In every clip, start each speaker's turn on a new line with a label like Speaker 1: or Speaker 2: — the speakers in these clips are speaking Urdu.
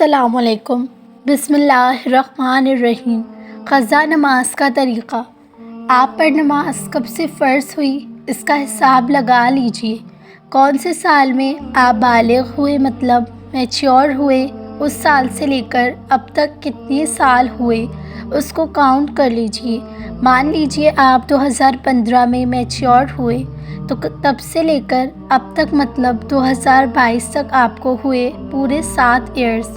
Speaker 1: السلام علیکم۔ بسم اللہ الرحمن الرحیم۔ قضا نماز کا طریقہ۔ آپ پر نماز کب سے فرض ہوئی اس کا حساب لگا لیجئے۔ کون سے سال میں آپ بالغ ہوئے مطلب میچور ہوئے، اس سال سے لے کر اب تک کتنے سال ہوئے اس کو کاؤنٹ کر لیجئے۔ مان لیجئے آپ 2015 میں میچور ہوئے تو تب سے لے کر اب تک مطلب 2022 تک آپ کو ہوئے پورے 7 ایئرز۔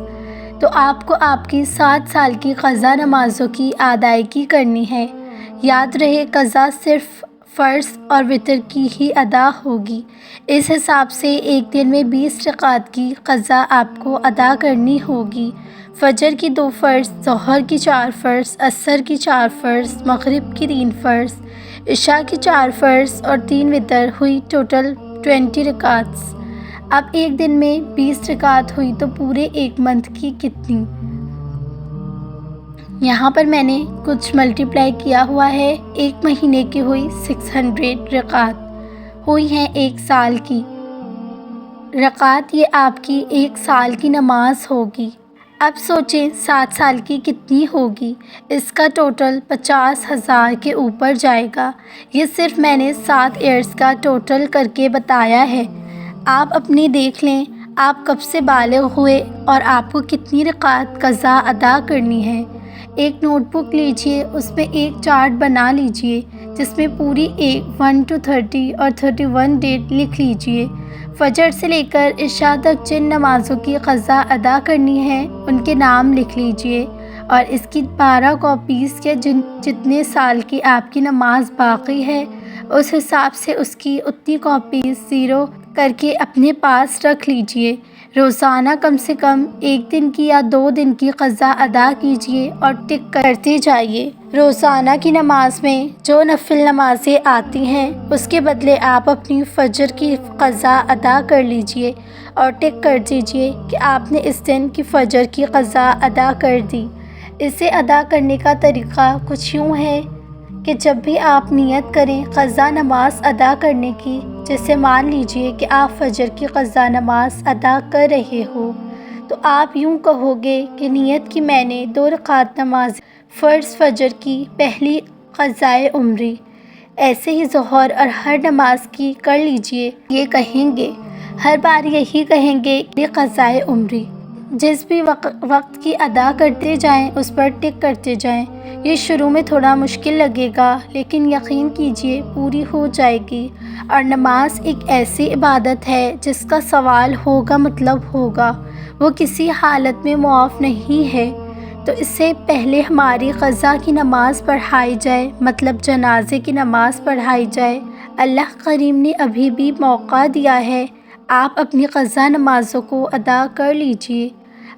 Speaker 1: تو آپ کو آپ کی 7 سال کی قضا نمازوں کی ادائیگی کرنی ہے۔ یاد رہے قضا صرف فرض اور وتر کی ہی ادا ہوگی۔ اس حساب سے ایک دن میں 20 رکعت کی قضا آپ کو ادا کرنی ہوگی۔ فجر کی 2 فرض، ظہر کی 4 فرض، عصر کی 4 فرض، مغرب کی 3 فرض، عشاء کی 4 فرض اور 3 وتر ہوئی ٹوٹل 20 رکعتس۔ اب ایک دن میں 20 رکعت ہوئی تو پورے ایک منتھ کی کتنی؟ یہاں پر میں نے کچھ ملٹیپلائی کیا ہوا ہے۔ ایک مہینے کی ہوئی 600 رکعت، ہوئی ہیں ایک سال کی رکعت، یہ آپ کی ایک سال کی نماز ہوگی۔ اب سوچیں 7 سال کی کتنی ہوگی؟ اس کا ٹوٹل 50,000 کے اوپر جائے گا۔ یہ صرف میں نے 7 ایئرز کا ٹوٹل کر کے بتایا ہے۔ آپ اپنی دیکھ لیں آپ کب سے بالغ ہوئے اور آپ کو کتنی رکعت قضا ادا کرنی ہے۔ ایک نوٹ بک لیجئے، اس میں ایک چارٹ بنا لیجئے جس میں پوری 1 to 30 اور 31 ڈیٹ لکھ لیجئے۔ فجر سے لے کر عشاء تک جن نمازوں کی قضا ادا کرنی ہے ان کے نام لکھ لیجئے اور اس کی 12 کاپیز کے جتنے سال کی آپ کی نماز باقی ہے اس حساب سے اس کی اتنی کاپیز 0 کر کے اپنے پاس رکھ لیجئے۔ روزانہ کم سے کم 1 دن کی یا 2 دن کی قضا ادا کیجئے اور ٹک کرتے جائیے۔ روزانہ کی نماز میں جو نفل نمازیں آتی ہیں اس کے بدلے آپ اپنی فجر کی قضا ادا کر لیجئے اور ٹک کر دیجئے کہ آپ نے اس دن کی فجر کی قضا ادا کر دی۔ اسے ادا کرنے کا طریقہ کچھ یوں ہے کہ جب بھی آپ نیت کریں قضا نماز ادا کرنے کی، جیسے مان لیجئے کہ آپ فجر کی قضا نماز ادا کر رہے ہو، تو آپ یوں کہو گے کہ نیت کی میں نے 2 رکعت نماز فرض فجر کی پہلی قضائے عمری، ایسے ہی ظہر اور ہر نماز کی کر لیجئے۔ یہ کہیں گے ہر بار یہی کہیں گے کہ قضائے عمری جس بھی وقت کی ادا کرتے جائیں اس پر ٹک کرتے جائیں۔ یہ شروع میں تھوڑا مشکل لگے گا لیکن یقین کیجئے پوری ہو جائے گی۔ اور نماز ایک ایسی عبادت ہے جس کا سوال ہوگا مطلب ہوگا، وہ کسی حالت میں معاف نہیں ہے۔ تو اس سے پہلے ہماری قضا کی نماز پڑھائی جائے، مطلب جنازے کی نماز پڑھائی جائے۔ اللہ کریم نے ابھی بھی موقع دیا ہے، آپ اپنی قضا نمازوں کو ادا کر لیجئے۔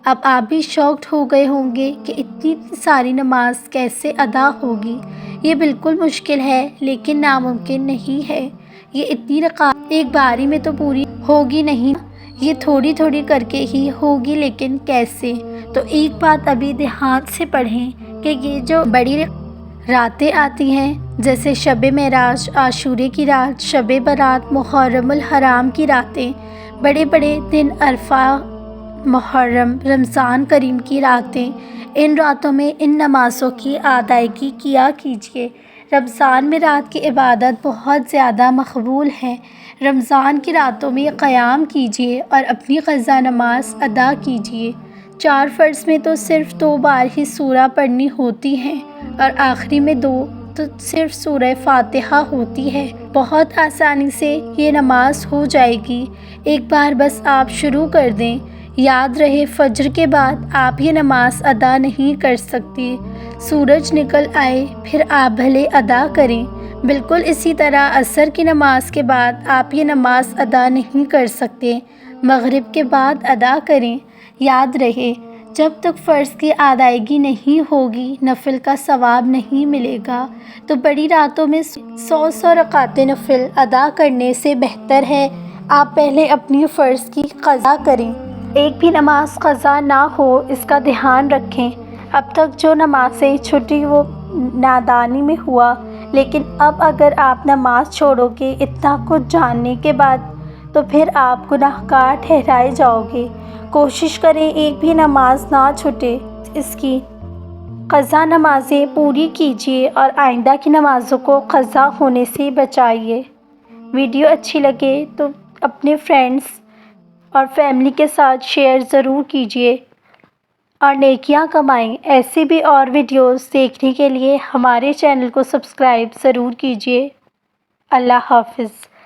Speaker 1: اب آپ بھی شاکڈ ہو گئے ہوں گے کہ اتنی ساری نماز کیسے ادا ہوگی۔ یہ بالکل مشکل ہے لیکن ناممکن نہیں ہے۔ یہ اتنی رکعت ایک باری میں تو پوری ہوگی نہیں، یہ تھوڑی تھوڑی کر کے ہی ہوگی، لیکن کیسے؟ تو ایک بات ابھی دھیان سے پڑھیں کہ یہ جو بڑی راتیں آتی ہیں جیسے شب معراج، عاشورے کی رات، شب برات، محرم الحرام کی راتیں، بڑے بڑے دن عرفہ، محرم، رمضان کریم کی راتیں، ان راتوں میں ان نمازوں کی ادائیگی کیا کیجیے۔ رمضان میں رات کی عبادت بہت زیادہ مقبول ہے۔ رمضان کی راتوں میں قیام کیجیے اور اپنی قضا نماز ادا کیجیے۔ 4 فرض میں تو صرف 2 بار ہی سورہ پڑھنی ہوتی ہے اور آخری میں 2 تو صرف سورہ فاتحہ ہوتی ہے۔ بہت آسانی سے یہ نماز ہو جائے گی، ایک بار بس آپ شروع کر دیں۔ یاد رہے فجر کے بعد آپ یہ نماز ادا نہیں کر سکتی، سورج نکل آئے پھر آپ بھلے ادا کریں۔ بالکل اسی طرح عصر کی نماز کے بعد آپ یہ نماز ادا نہیں کر سکتے، مغرب کے بعد ادا کریں۔ یاد رہے جب تک فرض کی ادائیگی نہیں ہوگی نفل کا ثواب نہیں ملے گا۔ تو بڑی راتوں میں 100 رکعتیں نفل ادا کرنے سے بہتر ہے آپ پہلے اپنی فرض کی قضا کریں۔ ایک بھی نماز قضا نہ ہو اس کا دھیان رکھیں۔ اب تک جو نمازیں چھٹی وہ نادانی میں ہوا، لیکن اب اگر آپ نماز چھوڑو گے اتنا کچھ جاننے کے بعد تو پھر آپ گناہ گار ٹھہرائے جاؤ گے۔ کوشش کریں ایک بھی نماز نہ چھوٹے۔ اس کی قضا نمازیں پوری کیجیے اور آئندہ کی نمازوں کو قضا ہونے سے بچائیے۔ ویڈیو اچھی لگے تو اپنے فرینڈس اور فیملی کے ساتھ شیئر ضرور کیجیے اور نیکیاں کمائیں۔ ایسے بھی اور ویڈیوز دیکھنے کے لیے ہمارے چینل کو سبسکرائب ضرور کیجیے۔ اللہ حافظ۔